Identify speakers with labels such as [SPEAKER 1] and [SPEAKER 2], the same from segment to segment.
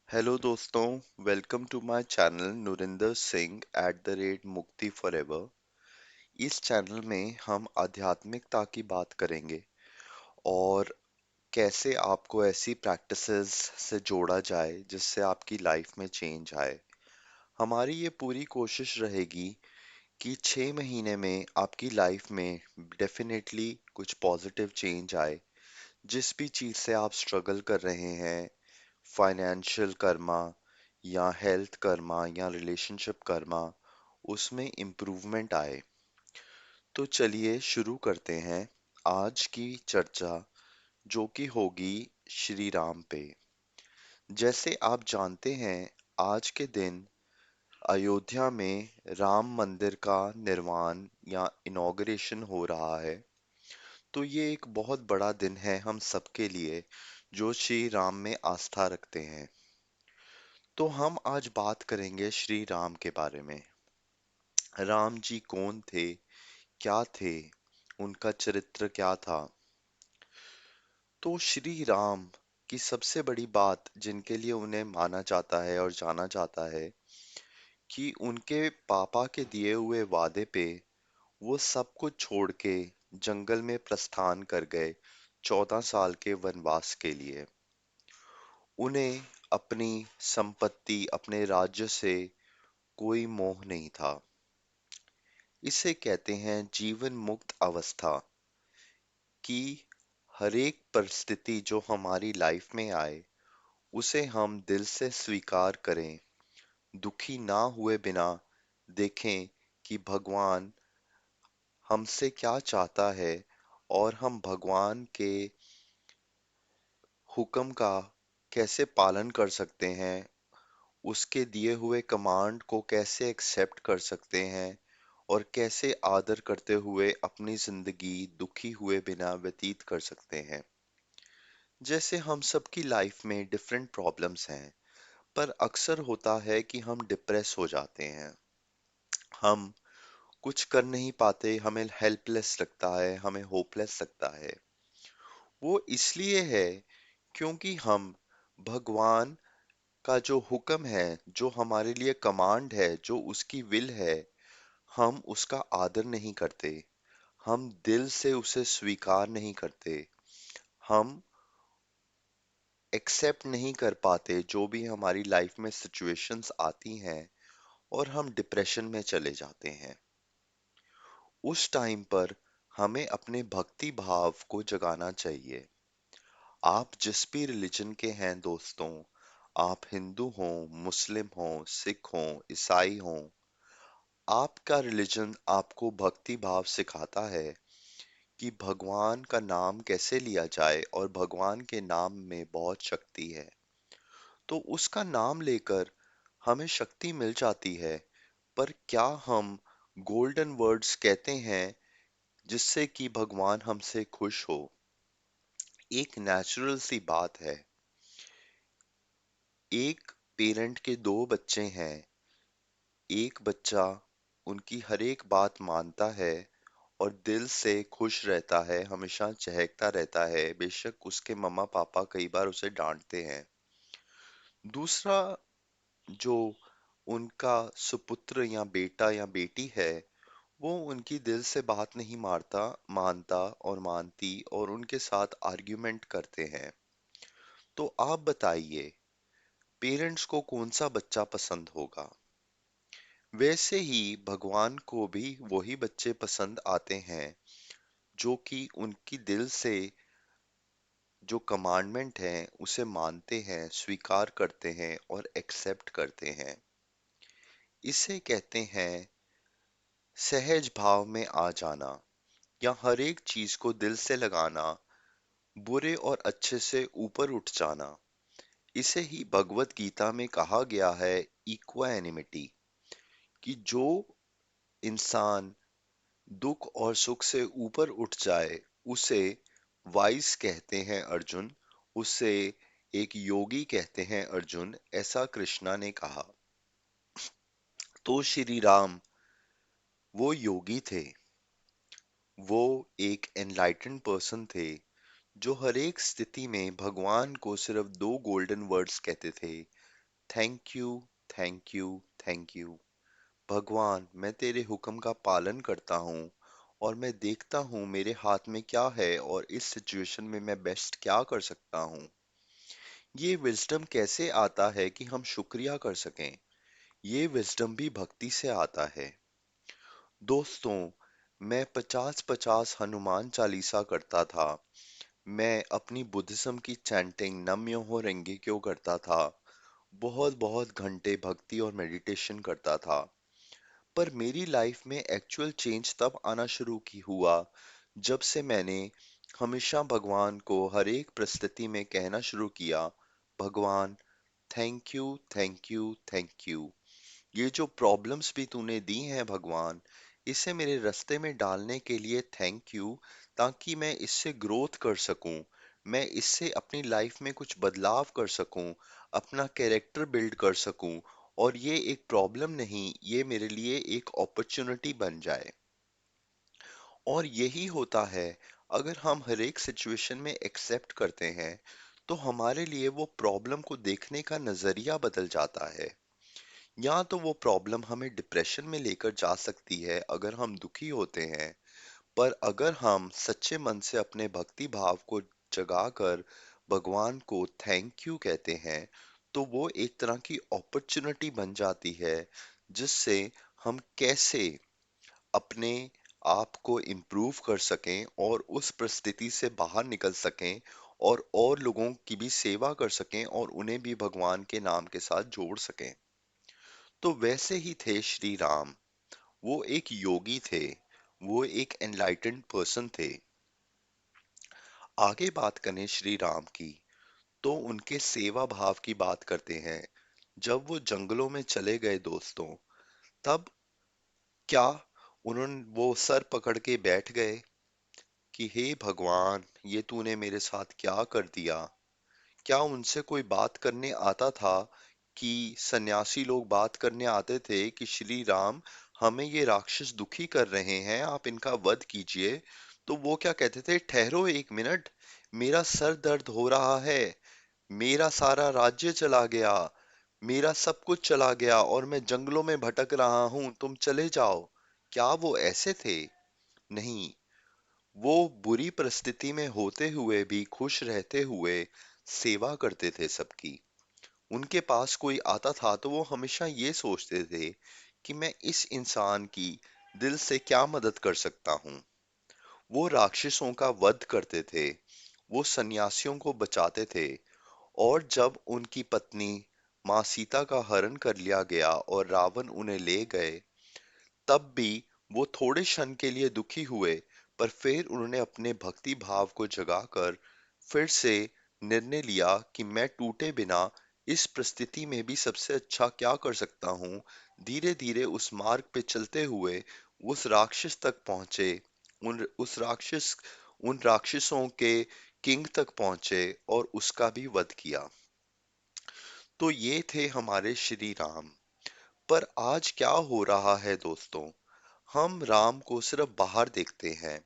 [SPEAKER 1] Hello दोस्तों, welcome to my channel Noorinder Singh @Mukti forever. इस channel में हम आध्यात्मिकता की बात करेंगे और कैसे आपको ऐसी प्रैक्टिसेस से जोड़ा जाए जिससे आपकी लाइफ में चेंज आए। हमारी ये पूरी कोशिश रहेगी कि 6 महीने में आपकी लाइफ में डेफिनेटली कुछ पॉजिटिव चेंज आए। जिस भी चीज़ से आप स्ट्रगल कर रहे हैं, फाइनेंशियल कर्मा या हेल्थ कर्मा या रिलेशनशिप कर्मा, उसमें इम्प्रूवमेंट आए। तो चलिए शुरू करते हैं आज की चर्चा, जो कि होगी श्री राम पे। जैसे आप जानते हैं, आज के दिन अयोध्या में राम मंदिर का निर्माण या इनॉग्रेशन हो रहा है। तो ये एक बहुत बड़ा दिन है हम सबके लिए जो श्री राम में आस्था रखते हैं। तो हम आज बात करेंगे श्री राम के बारे में। राम जी कौन थे, क्या थे, उनका चरित्र क्या था। तो श्री राम की सबसे बड़ी बात जिनके लिए उन्हें माना जाता है और जाना जाता है कि उनके पापा के दिए हुए वादे पे वो सब कुछ छोड़ के जंगल में प्रस्थान कर गए 14 साल के वनवास के लिए। उन्हें अपनी संपत्ति, अपने राज्य से कोई मोह नहीं था। इसे कहते हैं जीवन मुक्त अवस्था, कि हर एक परिस्थिति जो हमारी लाइफ में आए उसे हम दिल से स्वीकार करें, दुखी ना हुए बिना देखें कि भगवान हमसे क्या चाहता है और हम भगवान के हुक्म का कैसे पालन कर सकते हैं, उसके दिए हुए कमांड को कैसे एक्सेप्ट कर सकते हैं और कैसे आदर करते हुए अपनी जिंदगी दुखी हुए बिना व्यतीत कर सकते हैं। जैसे हम सबकी लाइफ में डिफरेंट प्रॉब्लम्स हैं, पर अक्सर होता है कि हम डिप्रेस हो जाते हैं। हम कुछ कर नहीं पाते, हमें हेल्पलेस लगता है, हमें होपलेस लगता है। वो इसलिए है क्योंकि हम भगवान का जो हुक्म है, जो हमारे लिए कमांड है, जो उसकी विल है, हम उसका आदर नहीं करते। हम दिल से उसे स्वीकार नहीं करते। हम एक्सेप्ट नहीं कर पाते जो भी हमारी लाइफ में सिचुएशंस आती हैं और हम डिप्रेशन में चले जाते हैं। उस टाइम पर हमें अपने भक्ति भाव को जगाना चाहिए। आप जिस भी रिलीजन के हैं दोस्तों, आप हिंदू हों, मुस्लिम हों, सिख हों, ईसाई हों, आपका रिलीजन आपको भक्ति भाव सिखाता है कि भगवान का नाम कैसे लिया जाए और भगवान के नाम में बहुत शक्ति है। तो उसका नाम लेकर हमें शक्ति मिल जाती है, पर क्या हम गोल्डन वर्ड्स कहते हैं जिससे कि भगवान हमसे खुश हो? एक नेचुरल सी बात है। एक पेरेंट के दो बच्चे हैं, एक बच्चा उनकी हर एक बात मानता है और दिल से खुश रहता है, हमेशा चहकता रहता है, बेशक उसके मम्मा पापा कई बार उसे डांटते हैं। दूसरा, जो उनका सुपुत्र या बेटा या बेटी है, वो उनकी दिल से बात नहीं मानता और मानती और उनके साथ आर्ग्यूमेंट करते हैं। तो आप बताइए, पेरेंट्स को कौन सा बच्चा पसंद होगा? वैसे ही भगवान को भी वही बच्चे पसंद आते हैं जो कि उनकी दिल से जो कमांडमेंट है उसे मानते हैं, स्वीकार करते हैं और एक्सेप्ट करते हैं। इसे कहते हैं सहज भाव में आ जाना, या हर एक चीज को दिल से लगाना, बुरे और अच्छे से ऊपर उठ जाना। इसे ही भगवत गीता में कहा गया है इक्वानिमिटी, कि जो इंसान दुख और सुख से ऊपर उठ जाए उसे वाइस कहते हैं अर्जुन, उसे एक योगी कहते हैं अर्जुन, ऐसा कृष्णा ने कहा। तो श्री राम वो योगी थे, वो एक एनलाइटेंड पर्सन थे जो हर एक स्थिति में भगवान को सिर्फ दो गोल्डन वर्ड्स कहते थे, thank you, thank you, thank you. भगवान, मैं तेरे हुक्म का पालन करता हूँ और मैं देखता हूँ मेरे हाथ में क्या है और इस सिचुएशन में मैं बेस्ट क्या कर सकता हूँ। ये विजडम कैसे आता है कि हम शुक्रिया कर सकें? ये विजडम भी भक्ति से आता है। दोस्तों, मैं 50-50 हनुमान चालीसा करता था। मैं अपनी बुद्धिज्म की चैंटिंग नमः रेंगे क्यों करता था। बहुत बहुत घंटे भक्ति और मेडिटेशन करता था। पर मेरी लाइफ में एक्चुअल चेंज तब आना शुरू की हुआ जब से मैंने हमेशा भगवान को हर एक परिस्थिति में कहना शुरू किया, भगवान, thank you, thank you, thank you. ये जो प्रॉब्लम्स भी तूने दी हैं भगवान, इसे मेरे रास्ते में डालने के लिए थैंक यू, ताकि मैं इससे ग्रोथ कर सकूं, मैं इससे अपनी लाइफ में कुछ बदलाव कर सकूं, अपना कैरेक्टर बिल्ड कर सकूं, और ये एक प्रॉब्लम नहीं, ये मेरे लिए एक अपॉर्चुनिटी बन जाए। और यही होता है, अगर हम हर एक सिचुएशन में एक्सेप्ट करते हैं, तो हमारे लिए वो प्रॉब्लम को देखने का नजरिया बदल जाता है। या तो वो प्रॉब्लम हमें डिप्रेशन में लेकर जा सकती है अगर हम दुखी होते हैं, पर अगर हम सच्चे मन से अपने भक्ति भाव को जगाकर भगवान को थैंक यू कहते हैं, तो वो एक तरह की अपॉर्चुनिटी बन जाती है जिससे हम कैसे अपने आप को इम्प्रूव कर सकें और उस परिस्थिति से बाहर निकल सकें, और लोगों की भी सेवा कर सकें और उन्हें भी भगवान के नाम के साथ जोड़ सकें। तो वैसे ही थे श्री राम। वो एक योगी थे, वो एक एनलाइटेंड पर्सन थे। आगे बात करें श्री राम की, तो उनके सेवा भाव की बात करते हैं। जब वो जंगलों में चले गए दोस्तों, तब क्या उन्होंने वो सर पकड़ के बैठ गए कि हे भगवान, ये तूने मेरे साथ क्या कर दिया? क्या उनसे कोई बात करने आता था, कि सन्यासी लोग बात करने आते थे कि श्री राम, हमें ये राक्षस दुखी कर रहे हैं, आप इनका वध कीजिए? तो वो क्या कहते थे, ठहरो एक मिनट, मेरा सर दर्द हो रहा है, मेरा सारा राज्य चला गया, मेरा सब कुछ चला गया और मैं जंगलों में भटक रहा हूं, तुम चले जाओ। क्या वो ऐसे थे? नहीं, वो बुरी परिस्थिति में होते हुए भी खुश रहते हुए सेवा करते थे सबकी। उनके पास कोई आता था तो वो हमेशा ये सोचते थे कि मैं इस इंसान की दिल से क्या मदद कर सकता हूँ। वो राक्षसों का वध करते थे, वो सन्यासियों को बचाते थे, और जब उनकी पत्नी माँ सीता का हरण कर लिया गया और रावण उन्हें ले गए, तब भी वो थोड़े क्षण के लिए दुखी हुए, पर फिर उन्होंने अपने भक्ति भाव को जगाकर फिर से निर्णय लिया कि मैं टूटे बिना इस परिस्थिति में भी सबसे अच्छा क्या कर सकता हूँ। धीरे धीरे उस मार्ग पे चलते हुए उस राक्षस तक पहुंचे, उन राक्षसों के किंग तक पहुंचे और उसका भी वध किया। तो ये थे हमारे श्री राम। पर आज क्या हो रहा है दोस्तों, हम राम को सिर्फ बाहर देखते हैं,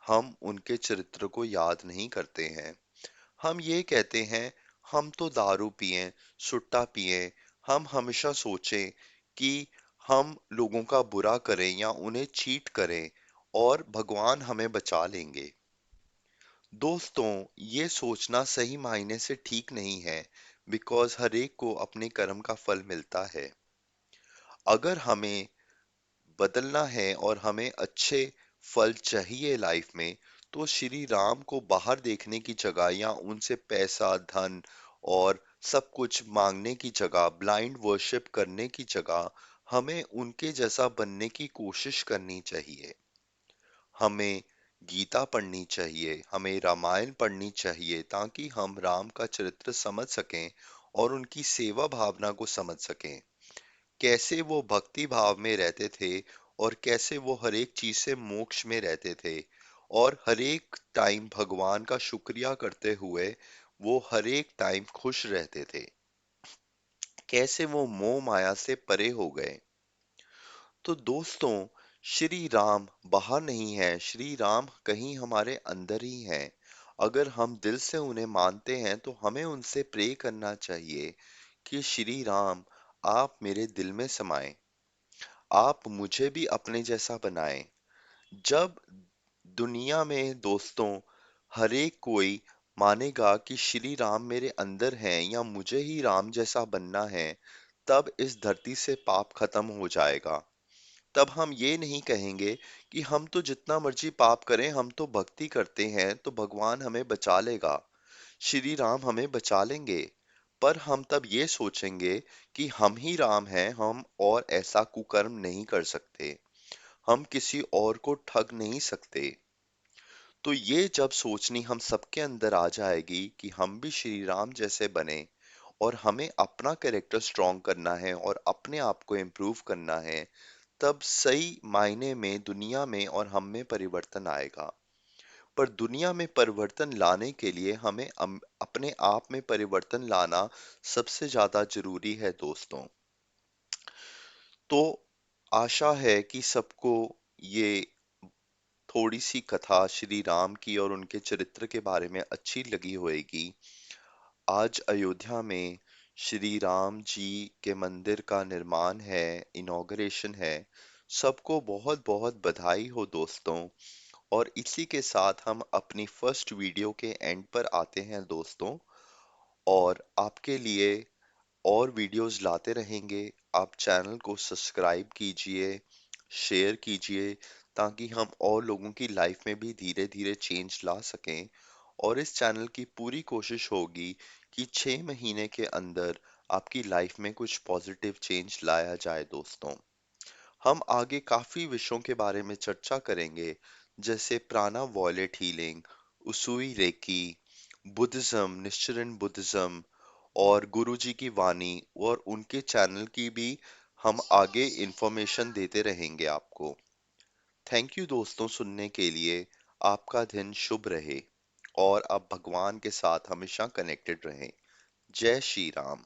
[SPEAKER 1] हम उनके चरित्र को याद नहीं करते हैं। हम ये कहते हैं, हम तो दारू पिएं, सुट्टा पिएं, हम हमेशा सोचें कि हम लोगों का बुरा करें या उन्हें चीट करें और भगवान हमें बचा लेंगे। दोस्तों, ये सोचना सही मायने से ठीक नहीं है, बिकॉज हर एक को अपने कर्म का फल मिलता है। अगर हमें बदलना है और हमें अच्छे फल चाहिए लाइफ में, तो श्री राम को बाहर देखने की जगह या उनसे पैसा, धन और सब कुछ मांगने की जगह, ब्लाइंड वर्शिप करने की जगह, हमें उनके जैसा बनने की कोशिश करनी चाहिए। हमें गीता पढ़नी चाहिए, हमें रामायण पढ़नी चाहिए, ताकि हम राम का चरित्र समझ सकें और उनकी सेवा भावना को समझ सकें। कैसे वो भक्ति भाव में रहते थे और कैसे वो हर एक चीज से मोक्ष में रहते थे, और हर एक टाइम भगवान का शुक्रिया करते हुए वो हर एक टाइम खुश रहते थे। कैसे वो मोह माया से परे हो गए। तो दोस्तों, श्री राम बाहर नहीं है, श्री राम कहीं हमारे अंदर ही हैं। अगर हम दिल से उन्हें मानते हैं तो हमें उनसे प्रे करना चाहिए कि श्री राम, आप मेरे दिल में समाएं, आप मुझे भी अपने जैसा बनाएं। जब दुनिया में दोस्तों हर एक कोई मानेगा कि श्री राम मेरे अंदर हैं या मुझे ही राम जैसा बनना है, तब इस धरती से पाप खत्म हो जाएगा। तब हम ये नहीं कहेंगे कि हम तो जितना मर्जी पाप करें, हम तो भक्ति करते हैं तो भगवान हमें बचा लेगा, श्री राम हमें बचा लेंगे। पर हम तब ये सोचेंगे कि हम ही राम हैं, हम और ऐसा कुकर्म नहीं कर सकते, हम किसी और को ठग नहीं सकते। तो ये जब सोचनी हम सबके अंदर आ जाएगी कि हम भी श्री राम जैसे बने और हमें अपना कैरेक्टर स्ट्रॉन्ग करना है और अपने आप को इम्प्रूव करना है, तब सही मायने में दुनिया में और हम में परिवर्तन आएगा। पर दुनिया में परिवर्तन लाने के लिए हमें अपने आप में परिवर्तन लाना सबसे ज्यादा जरूरी है दोस्तों। तो आशा है कि सबको ये थोड़ी सी कथा श्री राम की और उनके चरित्र के बारे में अच्छी लगी होगी। आज अयोध्या में श्री राम जी के मंदिर का निर्माण है, इनॉग्रेशन है। सबको बहुत बहुत बधाई हो दोस्तों। और इसी के साथ हम अपनी फर्स्ट वीडियो के एंड पर आते हैं दोस्तों। और आपके लिए और वीडियोस लाते रहेंगे। आप चैनल को सब्सक्राइब कीजिए, शेयर कीजिए, ताकि हम और लोगों की लाइफ में भी धीरे धीरे चेंज ला सकें। और इस चैनल की पूरी कोशिश होगी कि 6 महीने के अंदर आपकी लाइफ में कुछ पॉजिटिव चेंज लाया जाए दोस्तों। हम आगे काफी विषयों के बारे में चर्चा करेंगे, जैसे prana violet healing, Usui reiki, Buddhism, Nichiren Buddhism और गुरुजी की वाणी और उनके चैनल की भी हम आगे इंफॉर्मेशन देते रहेंगे आपको। थैंक यू दोस्तों सुनने के लिए। आपका दिन शुभ रहे और आप भगवान के साथ हमेशा कनेक्टेड रहें। जय श्री राम।